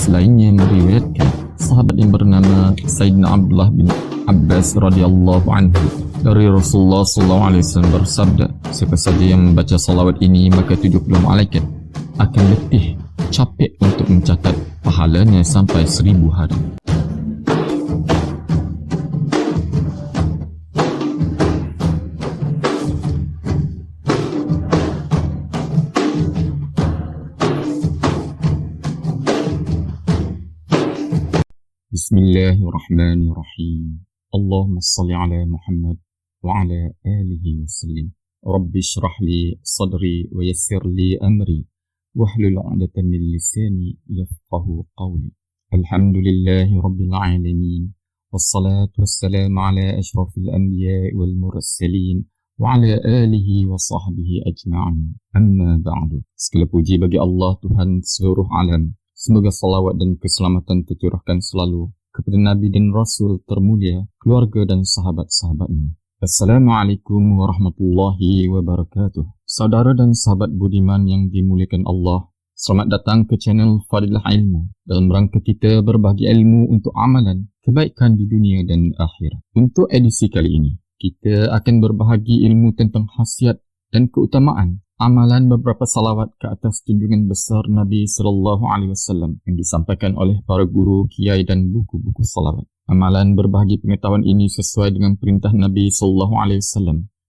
hadis lainnya meriwayatkan sahabat yang bernama Sayyidina Abdullah bin Abbas radhiyallahu anhu dari Rasulullah SAW bersabda, siapa saja yang membaca salawat ini maka 70 malaikat akan letih capek untuk mencatat pahalanya sampai 1000 hari. Bismillahirrahmanirrahim. Allahumma salli ala Muhammad wa ala alihi wa sallim. Rabbi shrah li sadri wa yassir li amri wahlul 'uqdatam min lisani yafqahu qawli. Alhamdulillahi rabbil alamin. Wassalatu wassalamu ala asyrafil anbiya'i wal mursalin wa ala alihi wa sahbihi ajma'in. Amma ba'du. Segala puji bagi Allah Tuhan seluruh alam. Semoga salawat dan keselamatan tercurahkan selalu kepada Nabi dan Rasul termulia, keluarga dan sahabat-sahabatnya. Assalamualaikum warahmatullahi wabarakatuh. Saudara dan sahabat budiman yang dimuliakan Allah, selamat datang ke channel Fadilah Ilmu. Dalam rangka kita berbagi ilmu untuk amalan kebaikan di dunia dan akhirat. Untuk edisi kali ini, kita akan berbahagi ilmu tentang khasiat dan keutamaan amalan beberapa salawat ke atas junjungan besar Nabi SAW yang disampaikan oleh para guru, kiai dan buku-buku salawat. Amalan berbahagi pengetahuan ini sesuai dengan perintah Nabi SAW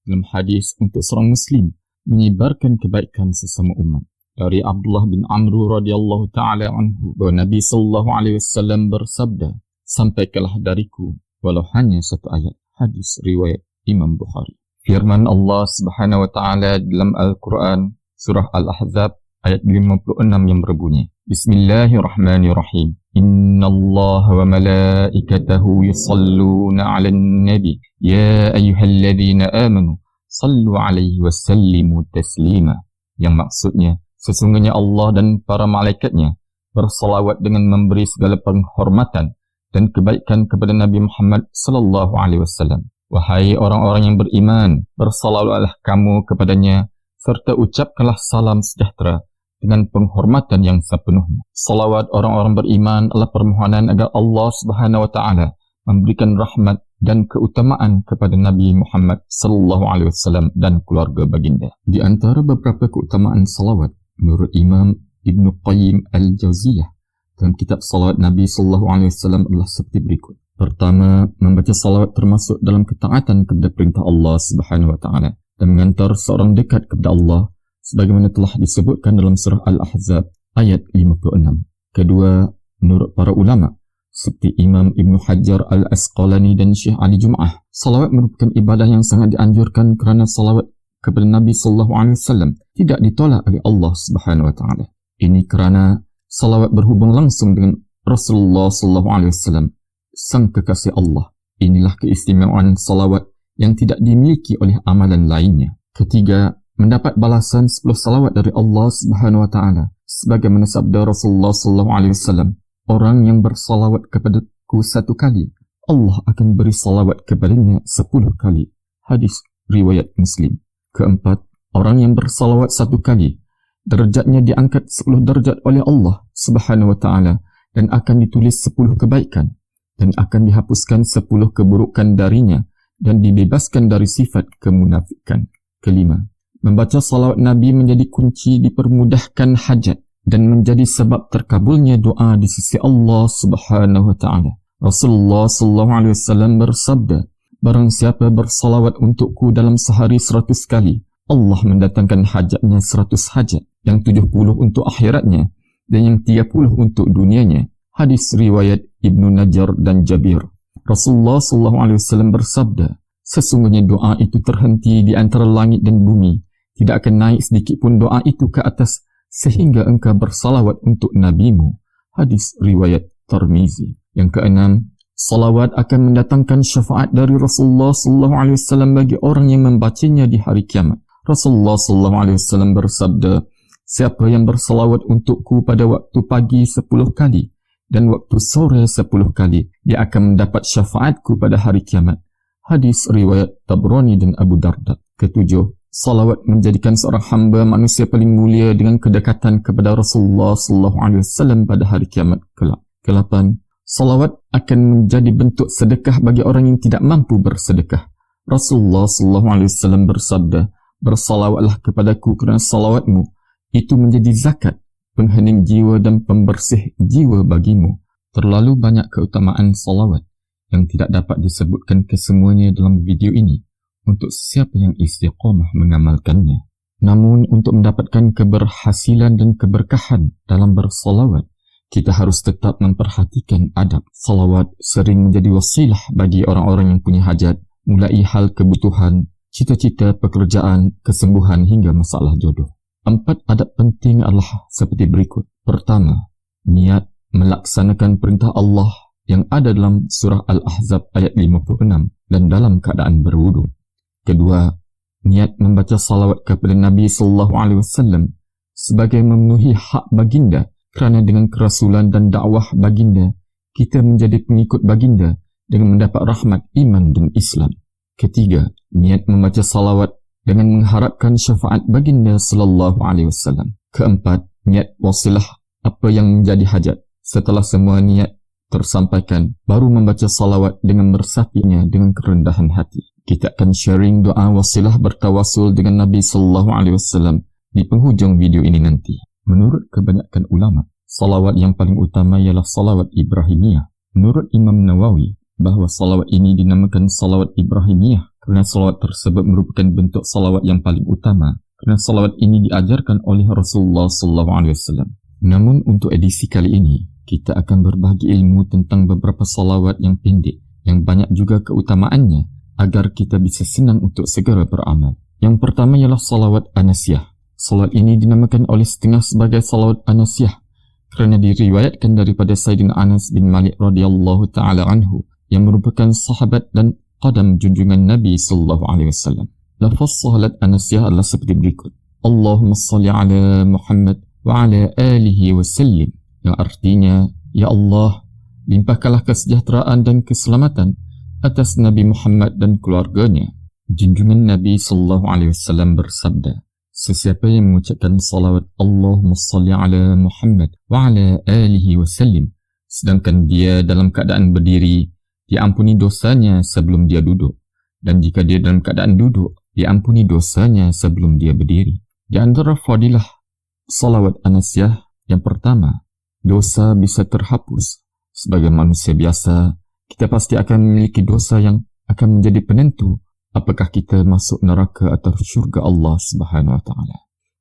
dalam hadis untuk seorang Muslim menyebarkan kebaikan sesama umat. Dari Abdullah bin Amr radhiyallahu ta'ala anhu bahawa Nabi SAW bersabda, sampaikanlah dariku walau hanya satu ayat. Hadis riwayat Imam Bukhari. Firman Allah Subhanahu wa taala dalam Al-Quran surah Al-Ahzab ayat 56 yang berbunyi, Bismillahirrahmanirrahim. Innallaha wa malaikatahu yusalluna 'alan nabi ya ayyuhalladzina amanu sallu 'alaihi wa sallimu taslima. Yang maksudnya, sesungguhnya Allah dan para malaikatnya bersalawat dengan memberi segala penghormatan dan kebaikan kepada Nabi Muhammad sallallahu alaihi wasallam. Wahai orang-orang yang beriman, bersalawatlah kamu kepadanya, serta ucapkanlah salam sejahtera dengan penghormatan yang sepenuhnya. Salawat orang-orang beriman adalah permohonan agar Allah Subhanahu wa taala memberikan rahmat dan keutamaan kepada Nabi Muhammad sallallahu alaihi wasallam dan keluarga baginda. Di antara beberapa keutamaan salawat menurut Imam Ibn Qayyim Al-Jauziyah dalam kitab Salawat Nabi sallallahu alaihi wasallam adalah seperti berikut. Pertama, membaca salawat termasuk dalam ketaatan kepada perintah Allah Subhanahu wa taala dan mengantar seorang dekat kepada Allah sebagaimana telah disebutkan dalam surah Al-Ahzab ayat 56. Kedua, menurut para ulama seperti Imam Ibn Hajar Al-Asqalani dan Syekh Ali Jum'ah, salawat merupakan ibadah yang sangat dianjurkan kerana salawat kepada Nabi sallallahu alaihi wasallam tidak ditolak oleh Allah Subhanahu wa taala. Ini kerana salawat berhubung langsung dengan Rasulullah sallallahu alaihi wasallam, sang kekasih Allah. Inilah keistimewaan salawat yang tidak dimiliki oleh amalan lainnya. Ketiga, mendapat balasan 10 salawat dari Allah Subhanahu wa taala sebagaimana sabda Rasulullah sallallahu alaihi wasallam, orang yang bersalawat kepadaku 1 kali, Allah akan beri salawat kepadanya 10 kali. Hadis riwayat Muslim. Keempat, orang yang bersalawat 1 kali, derajatnya diangkat 10 derajat oleh Allah Subhanahu wa taala dan akan ditulis 10 kebaikan dan akan dihapuskan 10 keburukan darinya dan dibebaskan dari sifat kemunafikan. Kelima, membaca salawat Nabi menjadi kunci dipermudahkan hajat dan menjadi sebab terkabulnya doa di sisi Allah Subhanahu wa taala. Rasulullah sallallahu alaihi wasallam bersabda, barang siapa bersalawat untukku dalam sehari 100 kali, Allah mendatangkan hajatnya 100 hajat, yang 70 untuk akhiratnya dan yang 30 untuk dunianya. Hadis riwayat Ibnu Najjar dan Jabir. Rasulullah SAW bersabda, sesungguhnya doa itu terhenti di antara langit dan bumi, tidak akan naik sedikit pun doa itu ke atas sehingga engkau bersalawat untuk nabimu. Hadis riwayat Tirmizi. Yang keenam, salawat akan mendatangkan syafaat dari Rasulullah SAW bagi orang yang membacanya di hari kiamat. Rasulullah SAW bersabda, siapa yang bersalawat untukku pada waktu pagi 10 kali dan waktu sore 10 kali, dia akan mendapat syafaatku pada hari kiamat. Hadis riwayat Tabrani dan Abu Darda. Ketujuh, salawat menjadikan seorang hamba manusia paling mulia dengan kedekatan kepada Rasulullah sallallahu alaihi wasallam pada hari kiamat kelak. Ke-8, salawat akan menjadi bentuk sedekah bagi orang yang tidak mampu bersedekah. Rasulullah sallallahu alaihi wasallam bersabda, "Bersalawatlah kepadaku kerana salawatmu itu menjadi zakat, penghening jiwa dan pembersih jiwa bagimu." Terlalu banyak keutamaan salawat yang tidak dapat disebutkan kesemuanya dalam video ini untuk siapa yang istiqamah mengamalkannya. Namun untuk mendapatkan keberhasilan dan keberkahan dalam bersalawat, kita harus tetap memperhatikan adab. Salawat sering menjadi wasilah bagi orang-orang yang punya hajat, mulai hal kebutuhan, cita-cita, pekerjaan, kesembuhan hingga masalah jodoh. 4 adab penting adalah seperti berikut. Pertama, niat melaksanakan perintah Allah yang ada dalam surah Al-Ahzab ayat 56 dan dalam keadaan berwudu. Kedua, niat membaca salawat kepada Nabi sallallahu alaihi wasallam sebagai memenuhi hak baginda, kerana dengan kerasulan dan dakwah baginda kita menjadi pengikut baginda dengan mendapat rahmat iman dan Islam. Ketiga, niat membaca salawat dengan mengharapkan syafaat baginda sallallahu alaihi wasallam. Keempat, niat wasilah apa yang menjadi hajat. Setelah semua niat tersampaikan, baru membaca salawat dengan meresapinya dengan kerendahan hati. Kita akan sharing doa wasilah bertawasul dengan Nabi sallallahu alaihi wasallam di penghujung video ini nanti. Menurut kebanyakan ulama, salawat yang paling utama ialah salawat Ibrahimiyah. Menurut Imam Nawawi, bahawa salawat ini dinamakan salawat Ibrahimiyah kerana salawat tersebut merupakan bentuk salawat yang paling utama, kerana salawat ini diajarkan oleh Rasulullah sallallahu alaihi wasallam. Namun untuk edisi kali ini, kita akan berbagi ilmu tentang beberapa salawat yang pendek, yang banyak juga keutamaannya, agar kita bisa senang untuk segera beramal. Yang pertama ialah salawat Anasiyah. Salawat ini dinamakan oleh setengah sebagai salawat Anasiyah kerana diriwayatkan daripada Sayyidina Anas bin Malik radhiyallahu taala anhu yang merupakan sahabat dan qadam junjungan Nabi sallallahu alaihi wasallam. Lafaz salawat Anasiyah adalah seperti berikut: Allahumma salli ala Muhammad wa ala alihi wa sallim, yang artinya, ya Allah, limpahkanlah kesejahteraan dan keselamatan atas Nabi Muhammad dan keluarganya. Junjungan Nabi sallallahu alaihi wasallam bersabda, sesiapa yang mengucapkan salawat Allahumma salli ala Muhammad wa ala alihi wa sallim, sedangkan dia dalam keadaan berdiri, diampuni dosanya sebelum dia duduk. Dan jika dia dalam keadaan duduk, diampuni dosanya sebelum dia berdiri. Di antara fadilah salawat Anasiyah, yang pertama, dosa bisa terhapus. Sebagai manusia biasa, kita pasti akan memiliki dosa yang akan menjadi penentu apakah kita masuk neraka atau syurga Allah Subhanahu wa taala.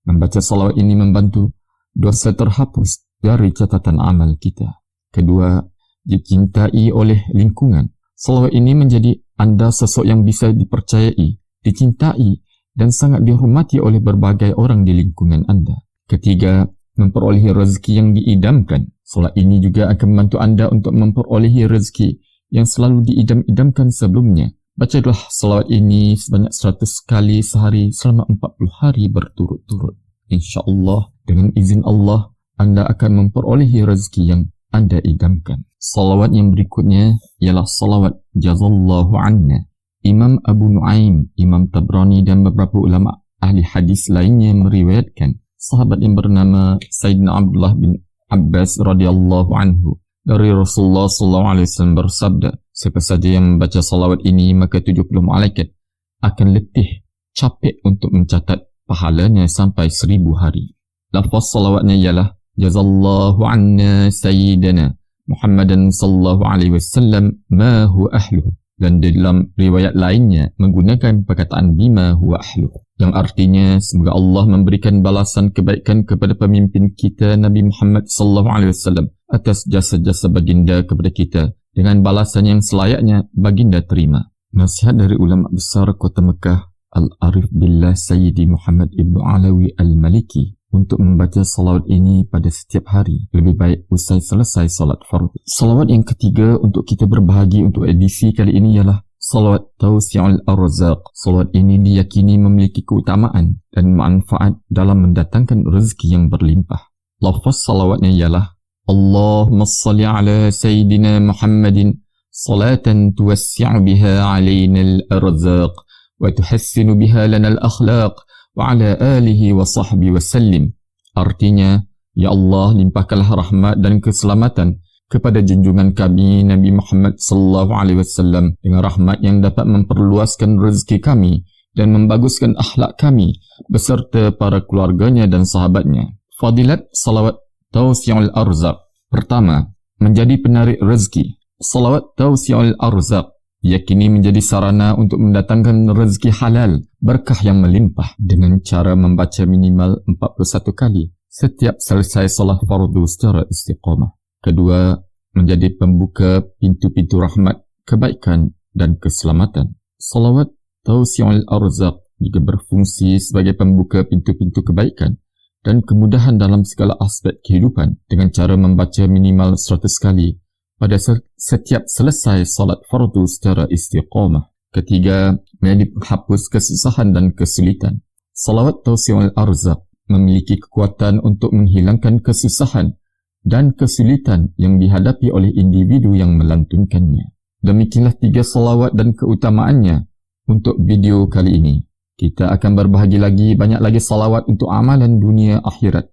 Membaca salawat ini membantu dosa terhapus dari catatan amal kita. Kedua, dicintai oleh lingkungan. Salawat ini menjadi anda sosok yang bisa dipercayai, dicintai dan sangat dihormati oleh berbagai orang di lingkungan anda. Ketiga, memperolehi rezeki yang diidamkan. Salawat ini juga akan membantu anda untuk memperolehi rezeki yang selalu diidam-idamkan sebelumnya. Bacalah salawat ini sebanyak 100 kali sehari selama 40 hari berturut-turut. InsyaAllah, dengan izin Allah, anda akan memperolehi rezeki yang anda idamkan. Salawat yang berikutnya ialah salawat Jazallahu Anna. Imam Abu Nuaim, Imam Tabrani dan beberapa ulama ahli hadis lainnya meriwayatkan sahabat yang bernama Sayyidina Abdullah bin Abbas radhiyallahu anhu dari Rasulullah sallallahu alaihi wasallam bersabda, siapa saja yang membaca salawat ini maka 70 malaikat akan letih, capek untuk mencatat pahalanya sampai 1000 hari. Lafaz salawatnya ialah Jazallahu anna sayyidana Muhammadan sallallahu alaihi wasallam ma huwa ahluh, dan di dalam riwayat lainnya menggunakan perkataan bima huwa ahluh, yang artinya semoga Allah memberikan balasan kebaikan kepada pemimpin kita Nabi Muhammad sallallahu alaihi wasallam atas jasa-jasa baginda kepada kita dengan balasan yang selayaknya baginda terima. Nasihat dari ulama besar Kota Mekah Al-Arif Billah Sayyidi Muhammad Ibn Alawi Al-Maliki untuk membaca salawat ini pada setiap hari, lebih baik usai selesai salat fardu. Salawat yang ketiga untuk kita berbahagi untuk edisi kali ini ialah salawat Tawsi'ul Arzaq. Salawat ini diyakini memiliki keutamaan dan manfaat dalam mendatangkan rezeki yang berlimpah. Lafaz salawatnya ialah Allahumma salli ala Sayyidina Muhammadin salatan tuwassi'u biha alaina al-arzaq wa tuhassinu biha lana al-akhlaq wa ala alihi wa sahbihi wasallim. Artinya, Ya Allah, limpahkanlah rahmat dan keselamatan kepada junjungan kami Nabi Muhammad sallallahu alaihi wasallam dengan rahmat yang dapat memperluaskan rezeki kami dan membaguskan akhlak kami beserta para keluarganya dan sahabatnya. Fadilat salawat tawsi'ul arzaq. Pertama, menjadi penarik rezeki. Salawat tawsi'ul arzaq yakini menjadi sarana untuk mendatangkan rezeki halal, berkah yang melimpah dengan cara membaca minimal 41 kali setiap selesai solat fardu secara istiqamah. Kedua, menjadi pembuka pintu-pintu rahmat, kebaikan dan keselamatan. Salawat tawsi'ul arzaq juga berfungsi sebagai pembuka pintu-pintu kebaikan dan kemudahan dalam segala aspek kehidupan dengan cara membaca minimal 100 kali pada setiap selesai solat fardu secara istiqamah. Ketiga, menjadi penghapus kesusahan dan kesulitan. Salawat tawsi'ul arzaq memiliki kekuatan untuk menghilangkan kesusahan dan kesulitan yang dihadapi oleh individu yang melantunkannya. Demikianlah 3 salawat dan keutamaannya untuk video kali ini. Kita akan berbahagi lagi banyak lagi salawat untuk amalan dunia akhirat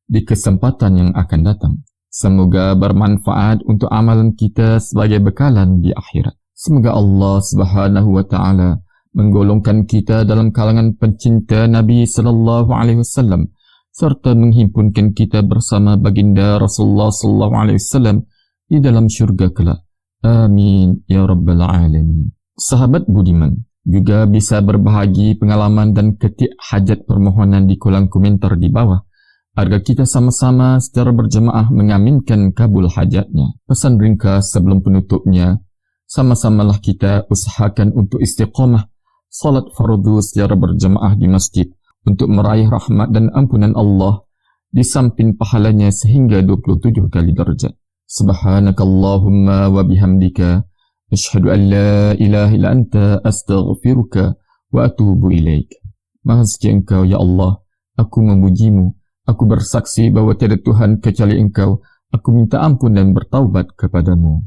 di kesempatan yang akan datang. Semoga bermanfaat untuk amalan kita sebagai bekalan di akhirat. Semoga Allah Subhanahu wa taala menggolongkan kita dalam kalangan pencinta Nabi sallallahu alaihi wasallam serta menghimpunkan kita bersama baginda Rasulullah sallallahu alaihi wasallam di dalam syurga kelak. Amin ya rabbal alamin. Sahabat budiman juga bisa berbahagi pengalaman dan ketik hajat permohonan di kolom komentar di bawah agar kita sama-sama secara berjemaah mengaminkan kabul hajatnya. Pesan ringkas sebelum penutupnya, sama-samalah kita usahakan untuk istiqamah salat fardu secara berjemaah di masjid untuk meraih rahmat dan ampunan Allah di samping pahalanya sehingga 27 kali darjat. Subhanakallahumma wa bihamdika asyhadu an la ilaha illa anta astaghfiruka wa atubu ilaik. Maha suci Engkau ya Allah, aku memujimu, aku bersaksi bahawa tiada Tuhan kecuali Engkau, aku minta ampun dan bertaubat kepadamu.